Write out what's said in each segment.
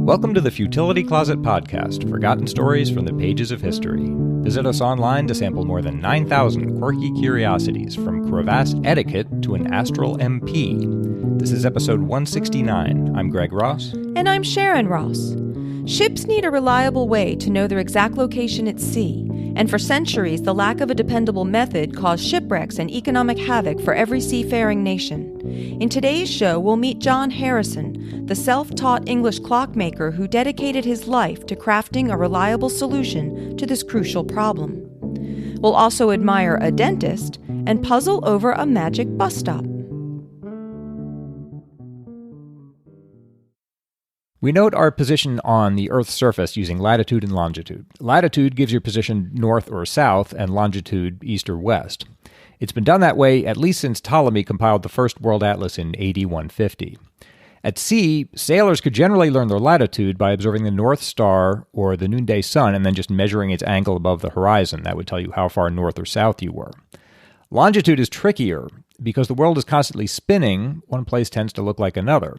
Welcome to the Futility Closet podcast, forgotten stories from the pages of history. Visit us online to sample more than 9,000 quirky curiosities, from crevasse etiquette to an astral MP. This is episode 169. I'm Greg Ross. And I'm Sharon Ross. Ships need a reliable way to know their exact location at sea, and for centuries the lack of a dependable method caused shipwrecks and economic havoc for every seafaring nation. In today's show, we'll meet John Harrison, the self-taught English clockmaker who dedicated his life to crafting a reliable solution to this crucial problem. We'll also admire a dentist and puzzle over a magic bus stop. We note our position on the Earth's surface using latitude and longitude. Latitude gives your position north or south, and longitude east or west. It's been done that way at least since Ptolemy compiled the first world atlas in AD 150. At sea, sailors could generally learn their latitude by observing the North Star or the noonday sun and then just measuring its angle above the horizon. That would tell you how far north or south you were. Longitude is trickier. Because the world is constantly spinning, one place tends to look like another.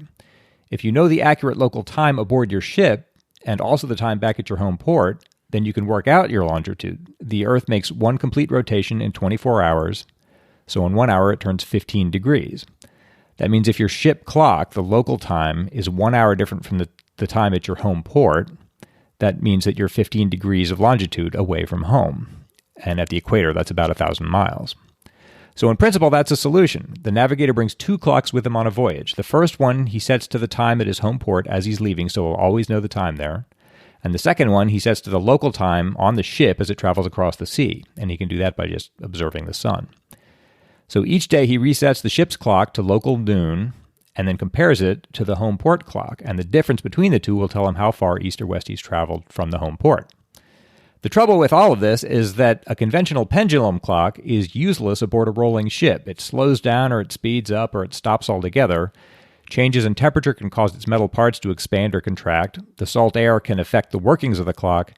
If you know the accurate local time aboard your ship, and also the time back at your home port, then you can work out your longitude. The Earth makes one complete rotation in 24 hours, so in 1 hour it turns 15 degrees. That means if your ship clock, the local time, is 1 hour different from the time at your home port, that means that you're 15 degrees of longitude away from home. And at the equator, that's about 1,000 miles. So in principle, that's a solution. The navigator brings two clocks with him on a voyage. The first one he sets to the time at his home port as he's leaving, so he'll always know the time there. And the second one he sets to the local time on the ship as it travels across the sea, and he can do that by just observing the sun. So each day he resets the ship's clock to local noon and then compares it to the home port clock, and the difference between the two will tell him how far east or west he's traveled from the home port. The trouble with all of this is that a conventional pendulum clock is useless aboard a rolling ship. It slows down or it speeds up or it stops altogether. Changes in temperature can cause its metal parts to expand or contract. The salt air can affect the workings of the clock,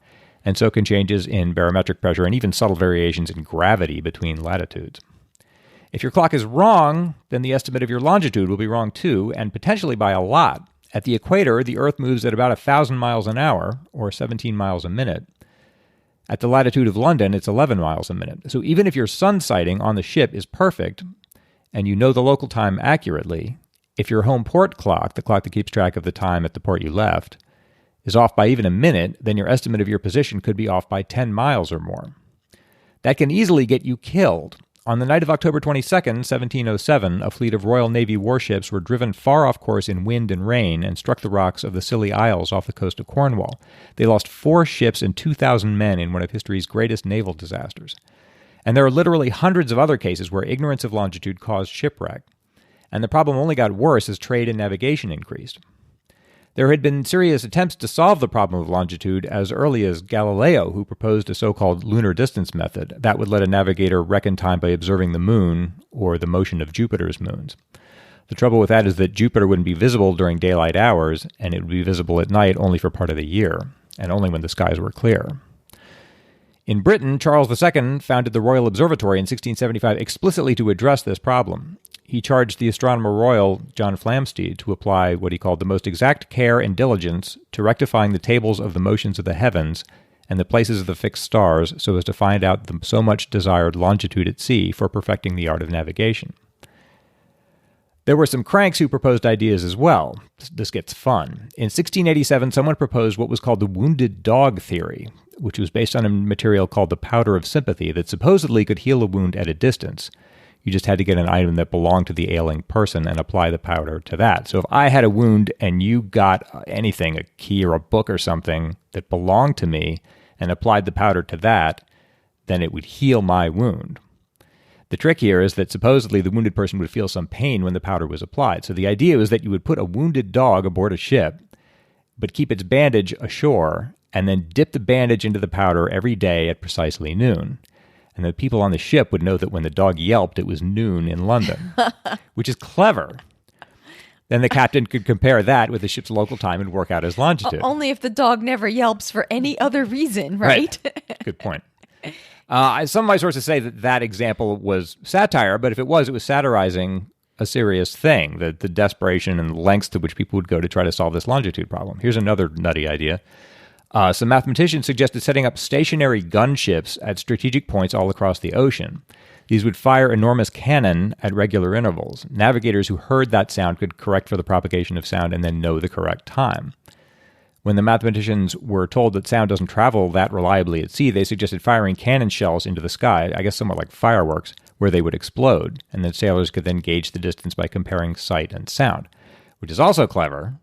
and so can changes in barometric pressure and even subtle variations in gravity between latitudes. If your clock is wrong, then the estimate of your longitude will be wrong too, and potentially by a lot. At the equator, the Earth moves at about 1,000 miles an hour, or 17 miles a minute. At the latitude of London, it's 11 miles a minute. So even if your sun sighting on the ship is perfect, and you know the local time accurately, if your home port clock, the clock that keeps track of the time at the port you left, is off by even a minute, then your estimate of your position could be off by 10 miles or more. That can easily get you killed. On the night of October 22nd, 1707, a fleet of Royal Navy warships were driven far off course in wind and rain and struck the rocks of the Scilly Isles off the coast of Cornwall. They lost 4 ships and 2,000 men in one of history's greatest naval disasters. And there are literally hundreds of other cases where ignorance of longitude caused shipwreck. And the problem only got worse as trade and navigation increased. There had been serious attempts to solve the problem of longitude as early as Galileo, who proposed a so-called lunar distance method that would let a navigator reckon time by observing the moon or the motion of Jupiter's moons. The trouble with that is that Jupiter wouldn't be visible during daylight hours, and it would be visible at night only for part of the year, and only when the skies were clear. In Britain, Charles II founded the Royal Observatory in 1675 explicitly to address this problem. He charged the Astronomer Royal, John Flamsteed, to apply what he called the most exact care and diligence to rectifying the tables of the motions of the heavens and the places of the fixed stars so as to find out the so much desired longitude at sea for perfecting the art of navigation. There were some cranks who proposed ideas as well. This gets fun. In 1687, someone proposed what was called the wounded dog theory, which was based on a material called the powder of sympathy that supposedly could heal a wound at a distance. You just had to get an item that belonged to the ailing person and apply the powder to that. So if I had a wound and you got anything, a key or a book or something that belonged to me and applied the powder to that, then it would heal my wound. The trick here is that supposedly the wounded person would feel some pain when the powder was applied. So the idea was that you would put a wounded dog aboard a ship, but keep its bandage ashore, and then dip the bandage into the powder every day at precisely noon. And the people on the ship would know that when the dog yelped, it was noon in London, which is clever. Then the captain could compare that with the ship's local time and work out his longitude. Only if the dog never yelps for any other reason, right? Good point. Some of my sources say that example was satire, but if it was satirizing a serious thing, the desperation and the lengths to which people would go to try to solve this longitude problem. Here's another nutty idea. Some mathematicians suggested setting up stationary gunships at strategic points all across the ocean. These would fire enormous cannon at regular intervals. Navigators who heard that sound could correct for the propagation of sound and then know the correct time. When the mathematicians were told that sound doesn't travel that reliably at sea, they suggested firing cannon shells into the sky, I guess somewhat like fireworks, where they would explode, and then sailors could then gauge the distance by comparing sight and sound, which is also clever.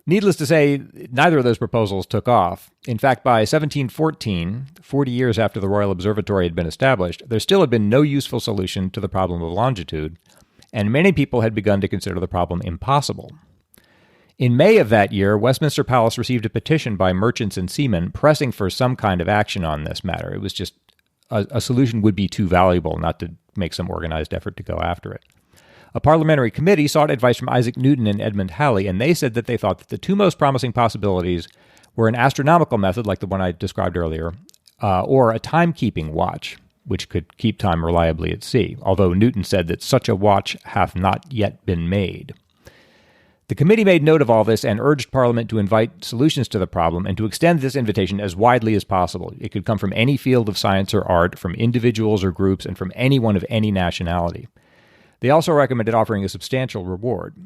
Needless to say, neither of those proposals took off. In fact, by 1714, 40 years after the Royal Observatory had been established, there still had been no useful solution to the problem of longitude, and many people had begun to consider the problem impossible. In May of that year, Westminster Palace received a petition by merchants and seamen pressing for some kind of action on this matter. It was just a solution would be too valuable not to make some organized effort to go after it. A parliamentary committee sought advice from Isaac Newton and Edmund Halley, and they said that they thought that the two most promising possibilities were an astronomical method, like the one I described earlier, or a timekeeping watch, which could keep time reliably at sea, although Newton said that such a watch hath not yet been made. The committee made note of all this and urged Parliament to invite solutions to the problem and to extend this invitation as widely as possible. It could come from any field of science or art, from individuals or groups, and from anyone of any nationality. They also recommended offering a substantial reward.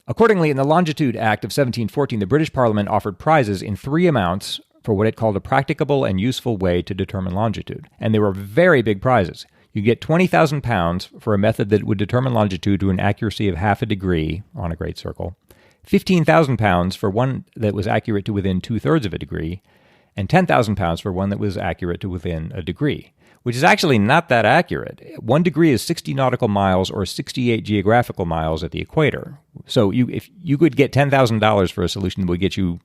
Accordingly, in the Longitude Act of 1714, the British Parliament offered prizes in 3 amounts for what it called a practicable and useful way to determine longitude. And they were very big prizes. You get £20,000 for a method that would determine longitude to an accuracy of half a degree on a great circle, £15,000 for one that was accurate to within 2/3 of a degree, and £10,000 for one that was accurate to within a degree, which is actually not that accurate. 1 degree is 60 nautical miles or 68 geographical miles at the equator. So if you could get $10,000 for a solution that would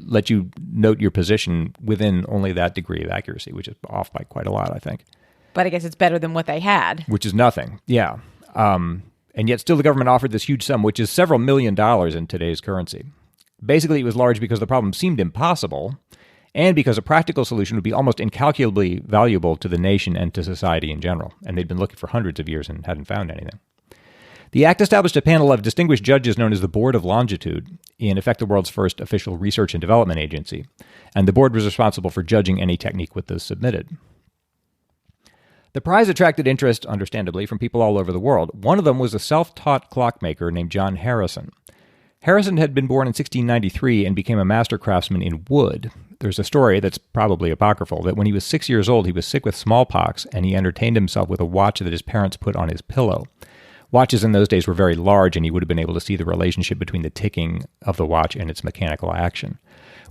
let you note your position within only that degree of accuracy, which is off by quite a lot, I think. But I guess it's better than what they had. Which is nothing, yeah. And yet still the government offered this huge sum, which is several $1 million in today's currency. Basically, it was large because the problem seemed impossible, and because a practical solution would be almost incalculably valuable to the nation and to society in general. And they'd been looking for hundreds of years and hadn't found anything. The act established a panel of distinguished judges known as the Board of Longitude, in effect the world's first official research and development agency, and the board was responsible for judging any technique that was submitted. The prize attracted interest, understandably, from people all over the world. One of them was a self-taught clockmaker named John Harrison. Harrison had been born in 1693 and became a master craftsman in wood. There's a story that's probably apocryphal that when he was 6 years old, he was sick with smallpox, and he entertained himself with a watch that his parents put on his pillow. Watches in those days were very large, and he would have been able to see the relationship between the ticking of the watch and its mechanical action.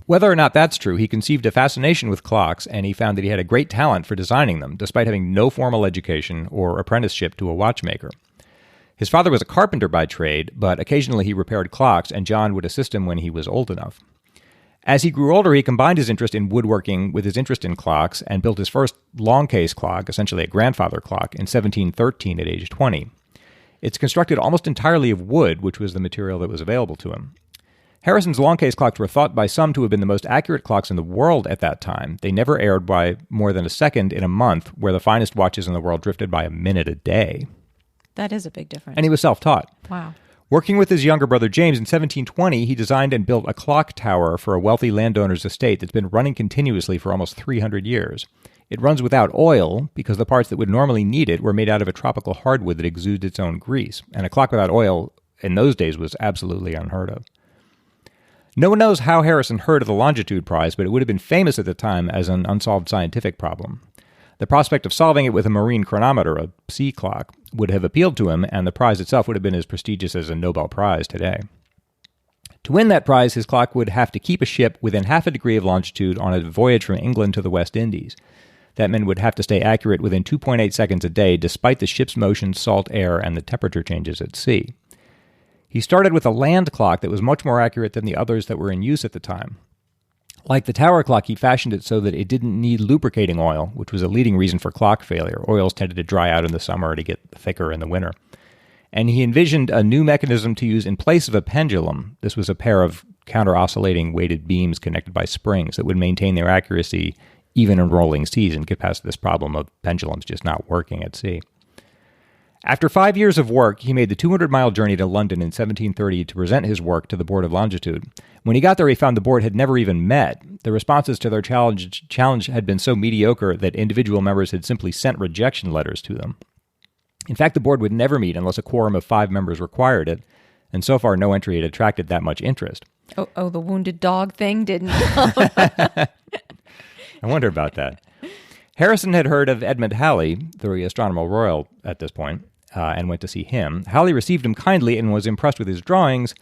Whether or not that's true, he conceived a fascination with clocks, and he found that he had a great talent for designing them, despite having no formal education or apprenticeship to a watchmaker. His father was a carpenter by trade, but occasionally he repaired clocks, and John would assist him when he was old enough. As he grew older, he combined his interest in woodworking with his interest in clocks and built his first long case clock, essentially a grandfather clock, in 1713 at age 20. It's constructed almost entirely of wood, which was the material that was available to him. Harrison's long case clocks were thought by some to have been the most accurate clocks in the world at that time. They never erred by more than a second in a month, where the finest watches in the world drifted by a minute a day. That is a big difference. And he was self-taught. Wow. Working with his younger brother James in 1720, he designed and built a clock tower for a wealthy landowner's estate that's been running continuously for almost 300 years. It runs without oil because the parts that would normally need it were made out of a tropical hardwood that exudes its own grease. And a clock without oil in those days was absolutely unheard of. No one knows how Harrison heard of the Longitude Prize, but it would have been famous at the time as an unsolved scientific problem. The prospect of solving it with a marine chronometer, a sea clock, would have appealed to him, and the prize itself would have been as prestigious as a Nobel Prize today. To win that prize, his clock would have to keep a ship within half a degree of longitude on a voyage from England to the West Indies. That meant would have to stay accurate within 2.8 seconds a day, despite the ship's motion, salt air, and the temperature changes at sea. He started with a land clock that was much more accurate than the others that were in use at the time. Like the tower clock, he fashioned it so that it didn't need lubricating oil, which was a leading reason for clock failure. Oils tended to dry out in the summer to get thicker in the winter. And he envisioned a new mechanism to use in place of a pendulum. This was a pair of counter-oscillating weighted beams connected by springs that would maintain their accuracy even in rolling seas and get past this problem of pendulums just not working at sea. After 5 years of work, he made the 200-mile journey to London in 1730 to present his work to the Board of Longitude. When he got there, he found the board had never even met. The responses to their challenge had been so mediocre that individual members had simply sent rejection letters to them. In fact, the board would never meet unless a quorum of 5 members required it, and so far no entry had attracted that much interest. Oh, the wounded dog thing didn't. I wonder about that. Harrison had heard of Edmund Halley, the Astronomer Royal at this point, and went to see him. Halley received him kindly and was impressed with his drawings,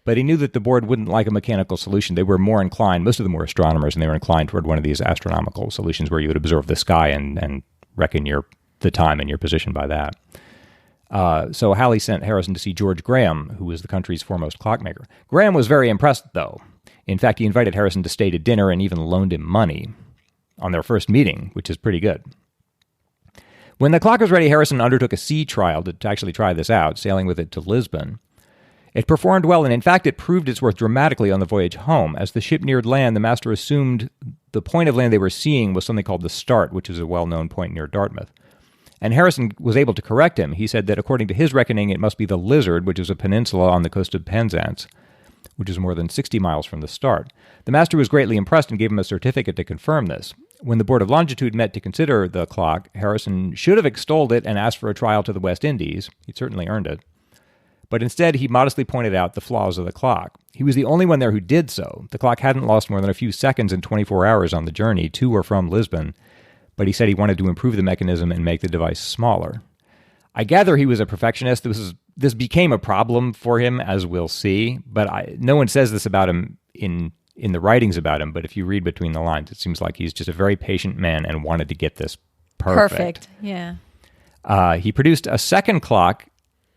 but he knew that the board wouldn't like a mechanical solution. They were more inclined, most of them were astronomers, and they were inclined toward one of these astronomical solutions where you would observe the sky and reckon the time and your position by that. So Halley sent Harrison to see George Graham, who was the country's foremost clockmaker. Graham was very impressed, though. In fact, he invited Harrison to stay to dinner and even loaned him money on their first meeting, which is pretty good. When the clock was ready, Harrison undertook a sea trial to actually try this out, sailing with it to Lisbon. It performed well, and in fact, it proved its worth dramatically on the voyage home. As the ship neared land, the master assumed the point of land they were seeing was something called the Start, which is a well-known point near Dartmouth. And Harrison was able to correct him. He said that according to his reckoning, it must be the Lizard, which is a peninsula on the coast of Penzance, which is more than 60 miles from the Start. The master was greatly impressed and gave him a certificate to confirm this. When the Board of Longitude met to consider the clock, Harrison should have extolled it and asked for a trial to the West Indies. He'd certainly earned it. But instead, he modestly pointed out the flaws of the clock. He was the only one there who did so. The clock hadn't lost more than a few seconds in 24 hours on the journey to or from Lisbon, but he said he wanted to improve the mechanism and make the device smaller. I gather he was a perfectionist. This became a problem for him, as we'll see, but no one says this about him in the writings about him, but if you read between the lines, it seems like he's just a very patient man and wanted to get this perfect. Yeah. He produced a second clock,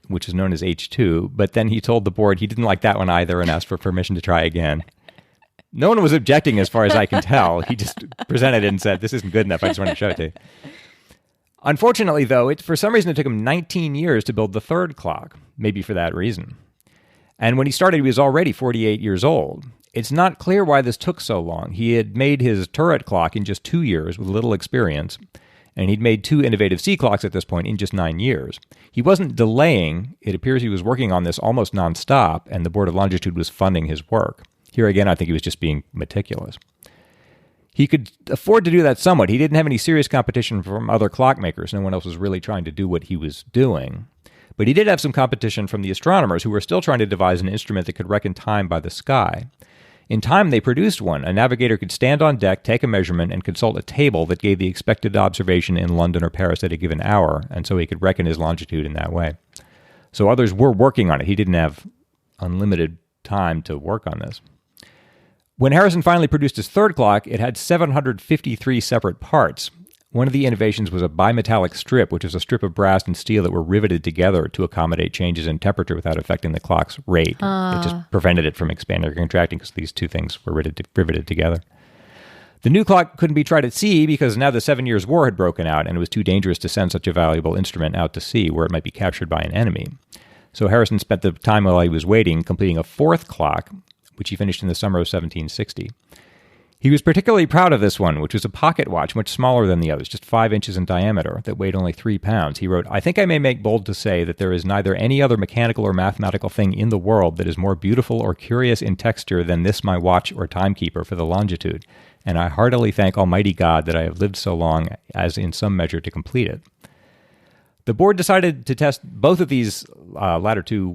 which is known as H2, but then he told the board he didn't like that one either and asked for permission to try again. No one was objecting as far as I can tell. He just presented it and said, this isn't good enough. I just want to show it to you. Unfortunately, though, for some reason it took him 19 years to build the third clock, maybe for that reason. And when he started, he was already 48 years old. It's not clear why this took so long. He had made his turret clock in just 2 years with little experience, and he'd made 2 innovative sea clocks at this point in just 9 years. He wasn't delaying. It appears he was working on this almost nonstop, and the Board of Longitude was funding his work. Here again, I think he was just being meticulous. He could afford to do that somewhat. He didn't have any serious competition from other clockmakers. No one else was really trying to do what he was doing. But he did have some competition from the astronomers who were still trying to devise an instrument that could reckon time by the sky. In time, they produced one. A navigator could stand on deck, take a measurement, and consult a table that gave the expected observation in London or Paris at a given hour, and so he could reckon his longitude in that way. So others were working on it. He didn't have unlimited time to work on this. When Harrison finally produced his third clock, it had 753 separate parts. One of the innovations was a bimetallic strip, which is a strip of brass and steel that were riveted together to accommodate changes in temperature without affecting the clock's rate. It just prevented it from expanding or contracting because these two things were riveted together. The new clock couldn't be tried at sea because now the 7 Years' War had broken out and it was too dangerous to send such a valuable instrument out to sea where it might be captured by an enemy. So Harrison spent the time while he was waiting completing a fourth clock, which he finished in the summer of 1760. He was particularly proud of this one, which was a pocket watch, much smaller than the others, just 5 inches in diameter, that weighed only 3 pounds. He wrote, "I think I may make bold to say that there is neither any other mechanical or mathematical thing in the world that is more beautiful or curious in texture than this my watch or timekeeper for the longitude, and I heartily thank Almighty God that I have lived so long as in some measure to complete it." The board decided to test both of these latter two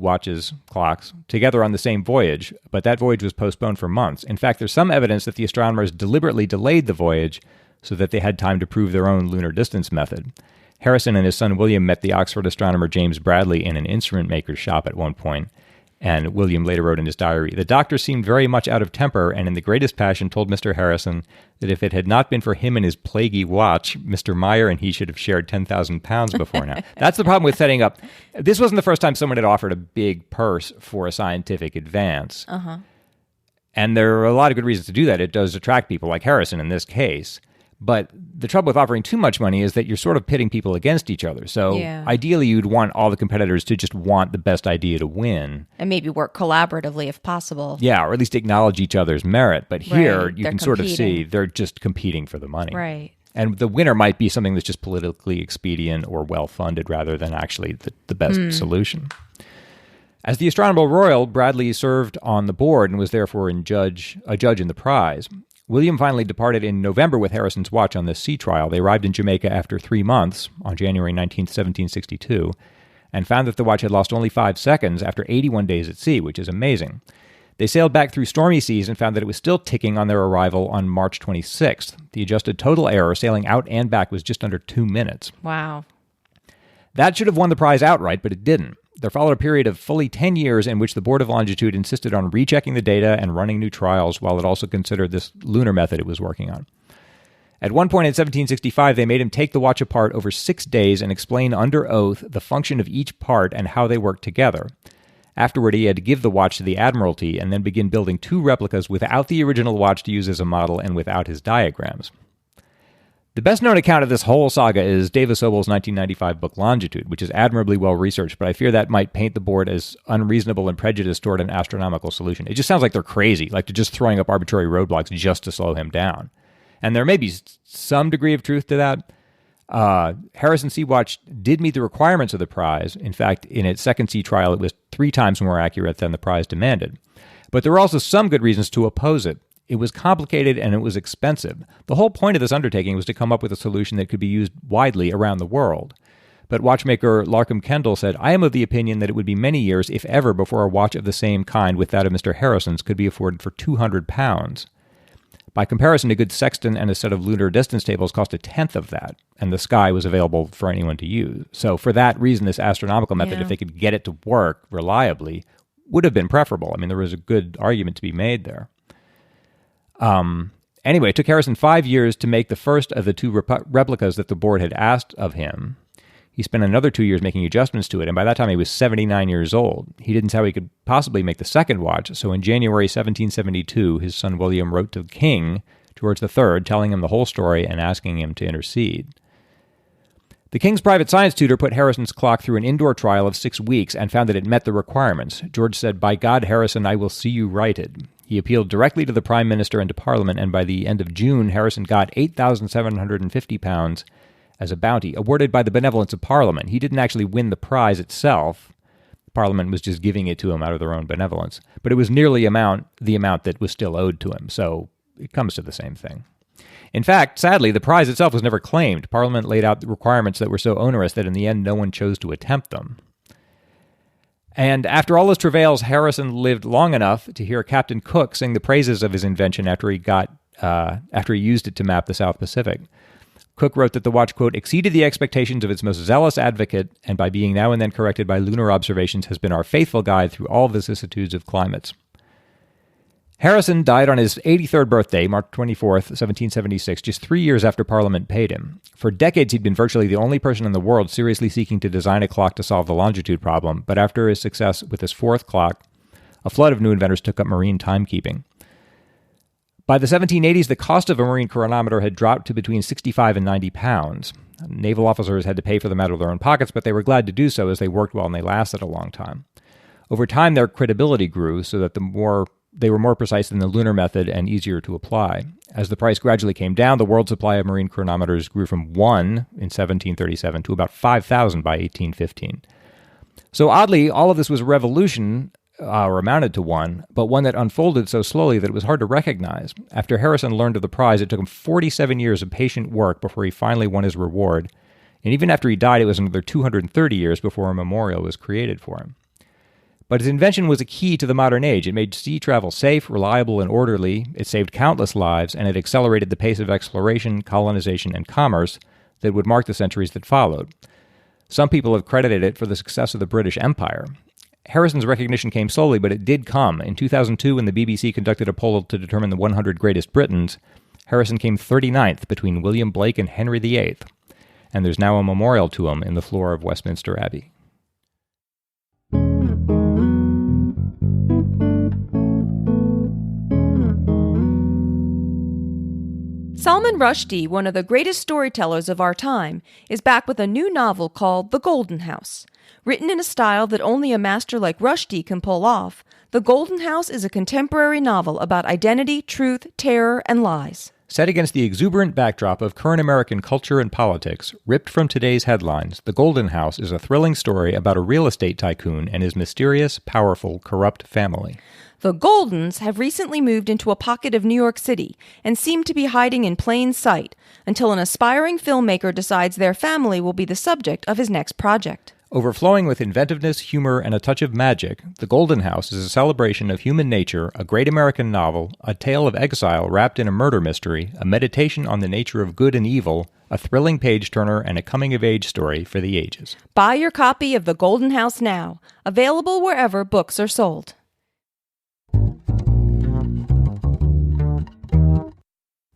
clocks, together on the same voyage, but that voyage was postponed for months. In fact, there's some evidence that the astronomers deliberately delayed the voyage so that they had time to prove their own lunar distance method. Harrison and his son William met the Oxford astronomer James Bradley in an instrument maker's shop at one point, and William later wrote in his diary, "The doctor seemed very much out of temper and in the greatest passion told Mr. Harrison that if it had not been for him and his plaguey watch, Mr. Meyer and he should have shared 10,000 pounds before now." That's the problem with setting up. This wasn't the first time someone had offered a big purse for a scientific advance. And there are a lot of good reasons to do that. It does attract people like Harrison in this case. But the trouble with offering too much money is that you're sort of pitting people against each other. So ideally, you'd want all the competitors to just want the best idea to win. And maybe work collaboratively if possible. Yeah, or at least acknowledge each other's merit. But here, you can sort of see they're just competing for the money. Right. And the winner might be something that's just politically expedient or well-funded rather than actually the best solution. As the Astronomer Royal, Bradley served on the board and was therefore a judge in the prize. William finally departed in November with Harrison's watch on this sea trial. They arrived in Jamaica after 3 months, on January 19, 1762, and found that the watch had lost only 5 seconds after 81 days at sea, which is amazing. They sailed back through stormy seas and found that it was still ticking on their arrival on March 26th. The adjusted total error sailing out and back was just under 2 minutes. Wow. That should have won the prize outright, but it didn't. There followed a period of fully 10 years in which the Board of Longitude insisted on rechecking the data and running new trials while it also considered this lunar method it was working on. At one point in 1765, they made him take the watch apart over 6 days and explain under oath the function of each part and how they worked together. Afterward, he had to give the watch to the Admiralty and then begin building 2 replicas without the original watch to use as a model and without his diagrams. The best-known account of this whole saga is Dava Sobel's 1995 book Longitude, which is admirably well-researched, but I fear that might paint the board as unreasonable and prejudiced toward an astronomical solution. It just sounds like they're crazy, like they're just throwing up arbitrary roadblocks just to slow him down. And there may be some degree of truth to that. Harrison's Sea Watch did meet the requirements of the prize. In fact, in its second sea trial, it was 3 times more accurate than the prize demanded. But there were also some good reasons to oppose it. It was complicated and it was expensive. The whole point of this undertaking was to come up with a solution that could be used widely around the world. But watchmaker Larkham Kendall said, "I am of the opinion that it would be many years, if ever, before a watch of the same kind with that of Mr. Harrison's could be afforded for £200. By comparison, a good sextant and a set of lunar distance tables cost 1/10 of that, and the sky was available for anyone to use. So for that reason, this astronomical method, if they could get it to work reliably, would have been preferable. I mean, there was a good argument to be made there. Anyway, it took Harrison 5 years to make the first of the 2 replicas that the board had asked of him. He spent another 2 years making adjustments to it, and by that time he was 79 years old. He didn't see how he could possibly make the second watch, so in January 1772, his son William wrote to the king, George III, telling him the whole story and asking him to intercede. The king's private science tutor put Harrison's clock through an indoor trial of 6 weeks and found that it met the requirements. George said, "By God, Harrison, I will see you righted." He appealed directly to the Prime Minister and to Parliament, and by the end of June, Harrison got £8,750 as a bounty, awarded by the benevolence of Parliament. He didn't actually win the prize itself. Parliament was just giving it to him out of their own benevolence. But it was nearly the amount that was still owed to him, so it comes to the same thing. In fact, sadly, the prize itself was never claimed. Parliament laid out the requirements that were so onerous that in the end no one chose to attempt them. And after all his travails, Harrison lived long enough to hear Captain Cook sing the praises of his invention after he used it to map the South Pacific. Cook wrote that the watch, quote, exceeded the expectations of its most zealous advocate, and by being now and then corrected by lunar observations has been our faithful guide through all vicissitudes of climates. Harrison died on his 83rd birthday, March 24th, 1776, just 3 years after Parliament paid him. For decades, he'd been virtually the only person in the world seriously seeking to design a clock to solve the longitude problem, but after his success with his 4th clock, a flood of new inventors took up marine timekeeping. By the 1780s, the cost of a marine chronometer had dropped to between 65 and 90 pounds. Naval officers had to pay for them out of their own pockets, but they were glad to do so as they worked well and they lasted a long time. Over time, their credibility grew so that they were more precise than the lunar method and easier to apply. As the price gradually came down, the world supply of marine chronometers grew from 1 in 1737 to about 5,000 by 1815. So oddly, all of this was a revolution, or amounted to one, but one that unfolded so slowly that it was hard to recognize. After Harrison learned of the prize, it took him 47 years of patient work before he finally won his reward. And even after he died, it was another 230 years before a memorial was created for him. But his invention was a key to the modern age. It made sea travel safe, reliable, and orderly. It saved countless lives, and it accelerated the pace of exploration, colonization, and commerce that would mark the centuries that followed. Some people have credited it for the success of the British Empire. Harrison's recognition came slowly, but it did come. In 2002, when the BBC conducted a poll to determine the 100 greatest Britons, Harrison came 39th between William Blake and Henry VIII. And there's now a memorial to him in the floor of Westminster Abbey. Salman Rushdie, one of the greatest storytellers of our time, is back with a new novel called The Golden House. Written in a style that only a master like Rushdie can pull off, The Golden House is a contemporary novel about identity, truth, terror, and lies. Set against the exuberant backdrop of current American culture and politics, ripped from today's headlines, The Golden House is a thrilling story about a real estate tycoon and his mysterious, powerful, corrupt family. The Goldens have recently moved into a pocket of New York City and seem to be hiding in plain sight until an aspiring filmmaker decides their family will be the subject of his next project. Overflowing with inventiveness, humor, and a touch of magic, The Golden House is a celebration of human nature, a great American novel, a tale of exile wrapped in a murder mystery, a meditation on the nature of good and evil, a thrilling page-turner, and a coming-of-age story for the ages. Buy your copy of The Golden House now, available wherever books are sold.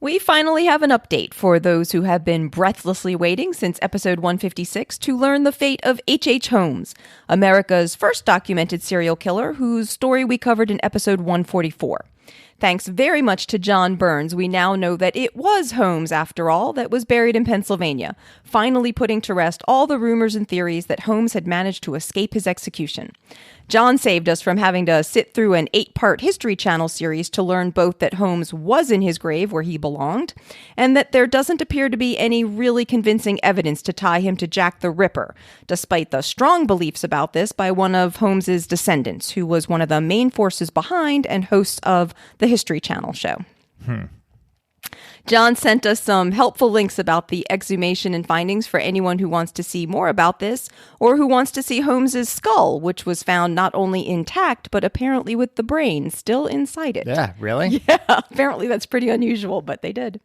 We finally have an update for those who have been breathlessly waiting since episode 156 to learn the fate of H.H. Holmes, America's first documented serial killer, whose story we covered in episode 144. Thanks very much to John Burns, we now know that it was Holmes, after all, that was buried in Pennsylvania, finally putting to rest all the rumors and theories that Holmes had managed to escape his execution. John saved us from having to sit through an 8-part History Channel series to learn both that Holmes was in his grave where he belonged, and that there doesn't appear to be any really convincing evidence to tie him to Jack the Ripper, despite the strong beliefs about this by one of Holmes's descendants, who was one of the main forces behind and hosts of the History Channel show. John sent us some helpful links about the exhumation and findings for anyone who wants to see more about this, or who wants to see Holmes's skull, which was found not only intact, but apparently with the brain still inside it. Yeah, really? Yeah, apparently that's pretty unusual, but they did.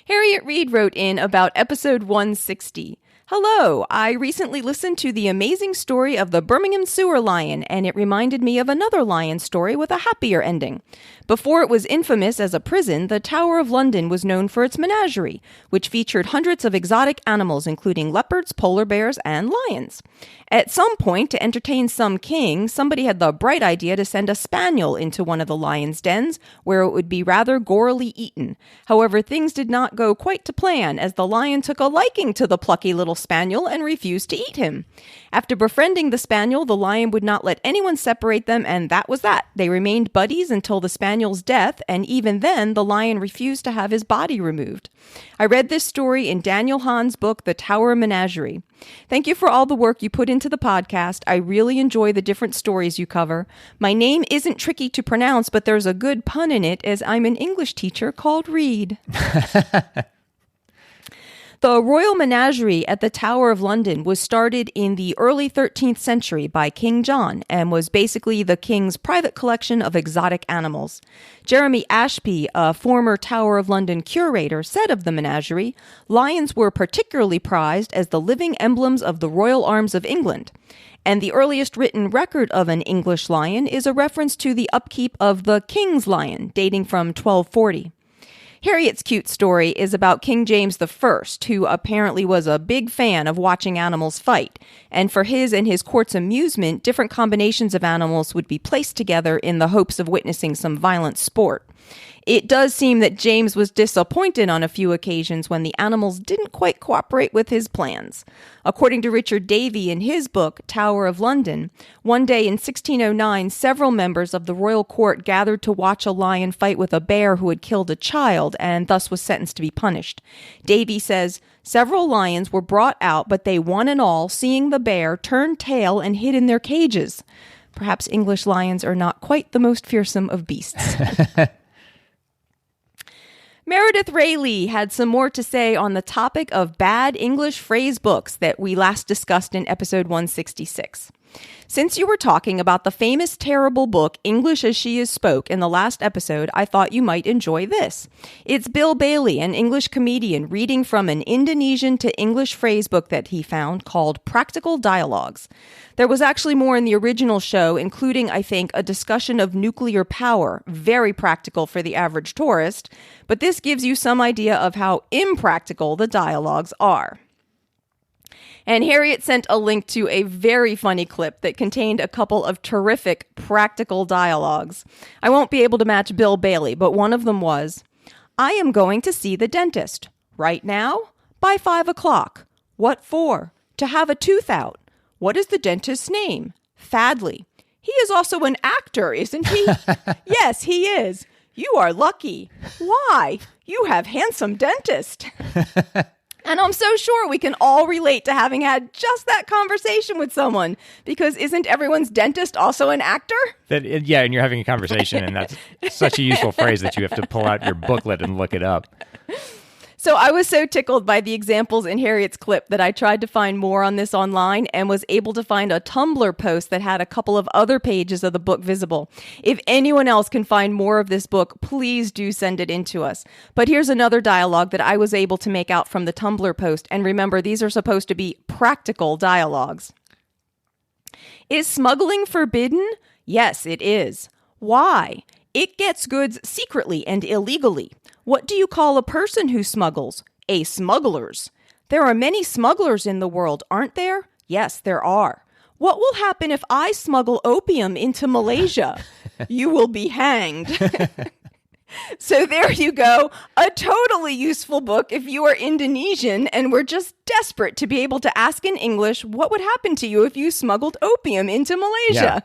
Harriet Reed wrote in about episode 160. Hello, I recently listened to the amazing story of the Birmingham sewer lion, and it reminded me of another lion story with a happier ending. Before it was infamous as a prison, the Tower of London was known for its menagerie, which featured hundreds of exotic animals, including leopards, polar bears, and lions. At some point, to entertain some king, somebody had the bright idea to send a spaniel into one of the lion's dens, where it would be rather gorily eaten. However, things did not go quite to plan, as the lion took a liking to the plucky little spaniel and refused to eat him. After befriending the spaniel, the lion would not let anyone separate them, and that was that. They remained buddies until the spaniel's death, and even then, the lion refused to have his body removed. I read this story in Daniel Hahn's book, The Tower Menagerie. Thank you for all the work you put into the podcast. I really enjoy the different stories you cover. My name isn't tricky to pronounce, but there's a good pun in it, as I'm an English teacher called Reed. The Royal Menagerie at the Tower of London was started in the early 13th century by King John and was basically the king's private collection of exotic animals. Jeremy Ashby, a former Tower of London curator, said of the menagerie, lions were particularly prized as the living emblems of the royal arms of England. And the earliest written record of an English lion is a reference to the upkeep of the King's Lion, dating from 1240. Harriet's cute story is about King James I, who apparently was a big fan of watching animals fight, and for his and his court's amusement, different combinations of animals would be placed together in the hopes of witnessing some violent sport. It does seem that James was disappointed on a few occasions when the animals didn't quite cooperate with his plans. According to Richard Davey in his book, Tower of London, one day in 1609, several members of the royal court gathered to watch a lion fight with a bear who had killed a child and thus was sentenced to be punished. Davey says, several lions were brought out, but they one and all, seeing the bear, turned tail and hid in their cages. Perhaps English lions are not quite the most fearsome of beasts. Meredith Rayleigh had some more to say on the topic of bad English phrase books that we last discussed in episode 166. Since you were talking about the famous terrible book English as She Is Spoke in the last episode, I thought you might enjoy this. It's Bill Bailey, an English comedian, reading from an Indonesian to English phrase book that he found called Practical Dialogues. There was actually more in the original show, including, I think, a discussion of nuclear power, very practical for the average tourist, but this gives you some idea of how impractical the dialogues are. And Harriet sent a link to a very funny clip that contained a couple of terrific practical dialogues. I won't be able to match Bill Bailey, but one of them was, I am going to see the dentist. Right now? By 5 o'clock. What for? To have a tooth out. What is the dentist's name? Fadley. He is also an actor, isn't he? Yes, he is. You are lucky. Why? You have handsome dentist. And I'm so sure we can all relate to having had just that conversation with someone, because isn't everyone's dentist also an actor? Yeah, and you're having a conversation, and that's such a useful phrase that you have to pull out your booklet and look it up. So I was so tickled by the examples in Harriet's clip that I tried to find more on this online and was able to find a Tumblr post that had a couple of other pages of the book visible. If anyone else can find more of this book, please do send it in to us. But here's another dialogue that I was able to make out from the Tumblr post. And remember, these are supposed to be practical dialogues. Is smuggling forbidden? Yes, it is. Why? It gets goods secretly and illegally. What do you call a person who smuggles? A smugglers. There are many smugglers in the world, aren't there? Yes, there are. What will happen if I smuggle opium into Malaysia? You will be hanged. So there you go. A totally useful book if you are Indonesian and were just desperate to be able to ask in English what would happen to you if you smuggled opium into Malaysia. Yeah.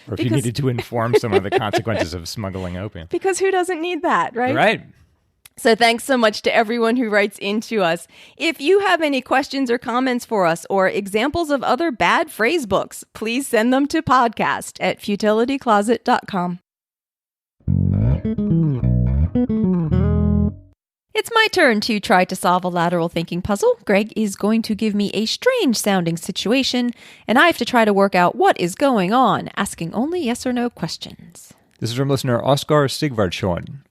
Or if you needed to inform some of the consequences of smuggling opium. Because who doesn't need that, right? Right. So thanks so much to everyone who writes into us. If you have any questions or comments for us or examples of other bad phrase books, please send them to podcast@futilitycloset.com. It's my turn to try to solve a lateral thinking puzzle. Greg is going to give me a strange sounding situation, and I have to try to work out what is going on, asking only yes or no questions. This is from listener Oskar Sigvardsson.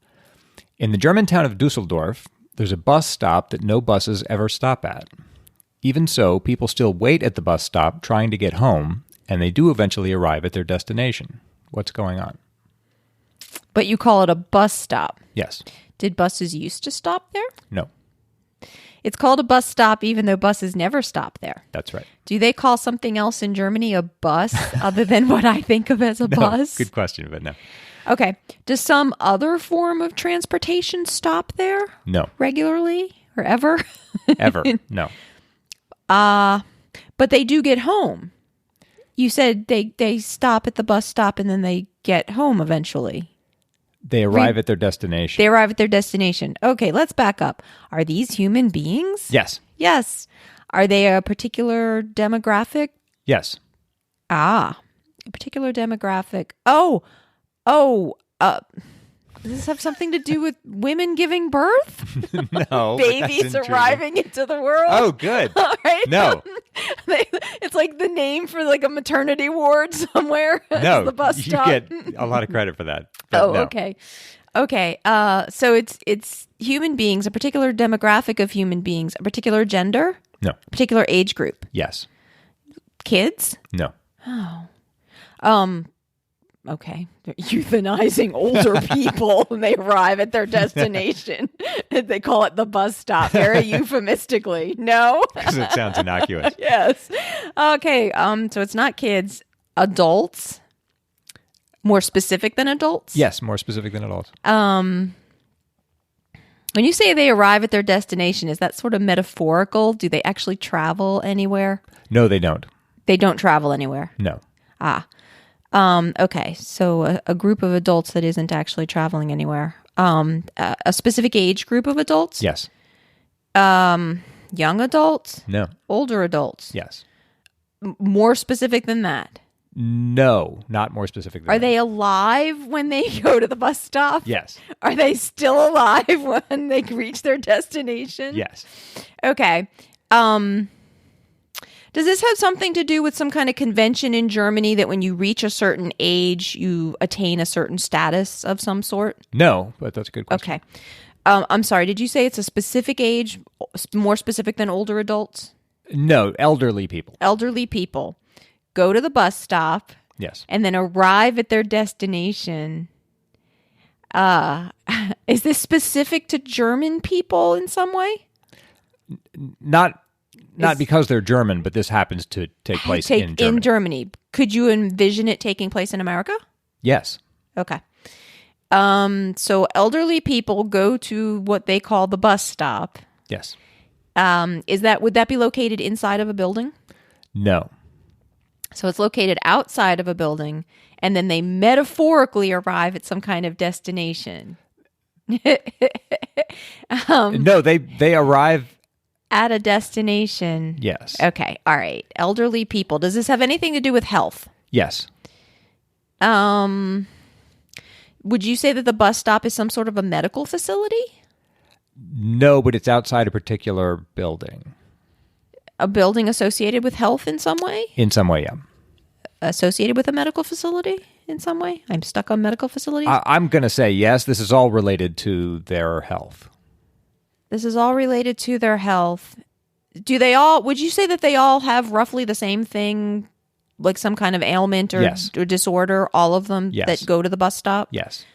In the German town of Dusseldorf, there's a bus stop that no buses ever stop at. Even so, people still wait at the bus stop trying to get home, and they do eventually arrive at their destination. What's going on? But you call it a bus stop. Yes. Did buses used to stop there? No. It's called a bus stop even though buses never stop there. That's right. Do they call something else in Germany a bus other than what I think of as a bus? Good question, but no. Okay. Does some other form of transportation stop there? No. Regularly or ever? Ever. No. But they do get home. You said they stop at the bus stop and then they get home eventually. They arrive at their destination. They arrive at their destination. Okay, let's back up. Are these human beings? Yes. Yes. Are they a particular demographic? Yes. A particular demographic. Does this have something to do with women giving birth? No. Babies arriving into the world? Oh, good. All right. No. It's like the name for like a maternity ward somewhere. No. The bus stop. You get a lot of credit for that. Oh, no. okay. Okay. So it's human beings, a particular demographic of human beings, a particular gender? No. A particular age group? Yes. Kids? No. Oh. Okay. They're euthanizing older people when they arrive at their destination. They call it the bus stop very euphemistically. No? Because it sounds innocuous. Yes. Okay. So it's not kids. Adults? More specific than adults? Yes, more specific than adults. When you say they arrive at their destination, is that sort of metaphorical? Do they actually travel anywhere? No, they don't. They don't travel anywhere? No. Okay. So a group of adults that isn't actually traveling anywhere. A specific age group of adults? Yes. Young adults? No. Older adults? Yes. More specific than that? No, not more specific than Are that. they alive when they go to the bus stop? Yes. Are they still alive when they reach their destination? Yes. Okay. Does this have something to do with some kind of convention in Germany that when you reach a certain age, you attain a certain status of some sort? No, but that's a good question. Okay. I'm sorry. Did you say it's a specific age, more specific than older adults? No, elderly people. Elderly people go to the bus stop. Yes. And then arrive at their destination. Is this specific to German people in some way? Not because they're German, but this happens to take place in Germany. In Germany. Could you envision it taking place in America? Yes. Okay. So elderly people go to what they call the bus stop. Yes. Would that be located inside of a building? No. So it's located outside of a building, and then they metaphorically arrive at some kind of destination. No, they arrive at a destination. Yes. Okay. All right. Elderly people. Does this have anything to do with health? Yes. Would you say that the bus stop is some sort of a medical facility? No, but it's outside a particular building. A building associated with health in some way? In some way, yeah. Associated with a medical facility in some way? I'm stuck on medical facilities? I'm going to say yes. This is all related to their health. This is all related to their health. Would you say that they all have roughly the same thing, like some kind of ailment or disorder, all of them that go to the bus stop? Yes.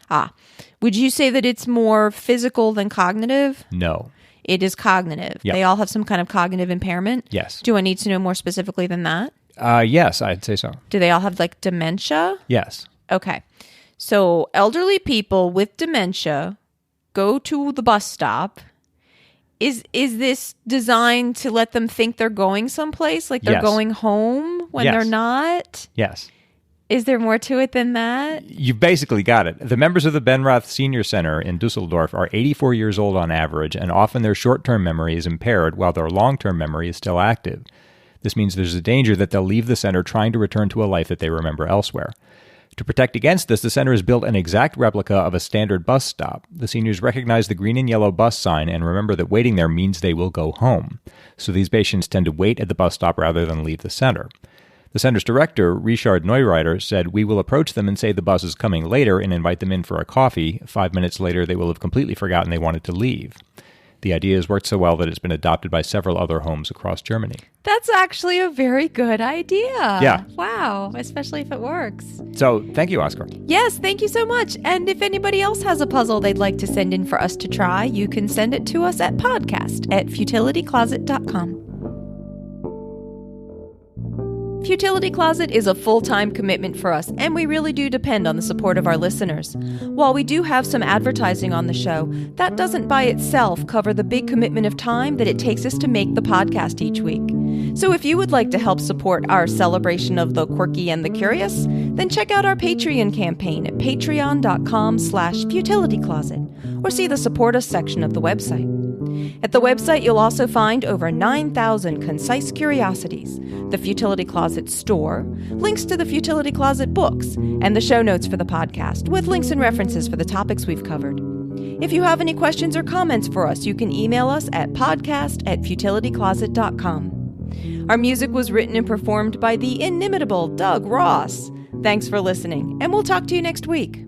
Would you say that it's more physical than cognitive? No. It is cognitive. Yep. They all have some kind of cognitive impairment? Yes. Do I need to know more specifically than that? Yes, I'd say so. Do they all have like dementia? Yes. Okay. So elderly people with dementia go to the bus stop. Is this designed to let them think they're going someplace? Like they're going home when they're not? Yes. Is there more to it than that? You've basically got it. The members of the Benrath Senior Center in Dusseldorf are 84 years old on average, and often their short-term memory is impaired while their long-term memory is still active. This means there's a danger that they'll leave the center trying to return to a life that they remember elsewhere. To protect against this, the center has built an exact replica of a standard bus stop. The seniors recognize the green and yellow bus sign and remember that waiting there means they will go home. So these patients tend to wait at the bus stop rather than leave the center. The center's director, Richard Neureiter, said, "We will approach them and say the bus is coming later and invite them in for a coffee. 5 minutes later, they will have completely forgotten they wanted to leave." The idea has worked so well that it's been adopted by several other homes across Germany. That's actually a very good idea. Yeah. Wow. Especially if it works. So, thank you, Oscar. Yes, thank you so much. And if anybody else has a puzzle they'd like to send in for us to try, you can send it to us at podcast@futilitycloset.com. Futility Closet is a full-time commitment for us, and we really do depend on the support of our listeners. While we do have some advertising on the show, that doesn't by itself cover the big commitment of time that it takes us to make the podcast each week. So if you would like to help support our celebration of the quirky and the curious, then check out our Patreon campaign at patreon.com/futilitycloset, or see the Support Us section of the website. At the website, you'll also find over 9,000 concise curiosities, the Futility Closet store, links to the Futility Closet books, and the show notes for the podcast, with links and references for the topics we've covered. If you have any questions or comments for us, you can email us at podcast@futilitycloset.com. Our music was written and performed by the inimitable Doug Ross. Thanks for listening, and we'll talk to you next week.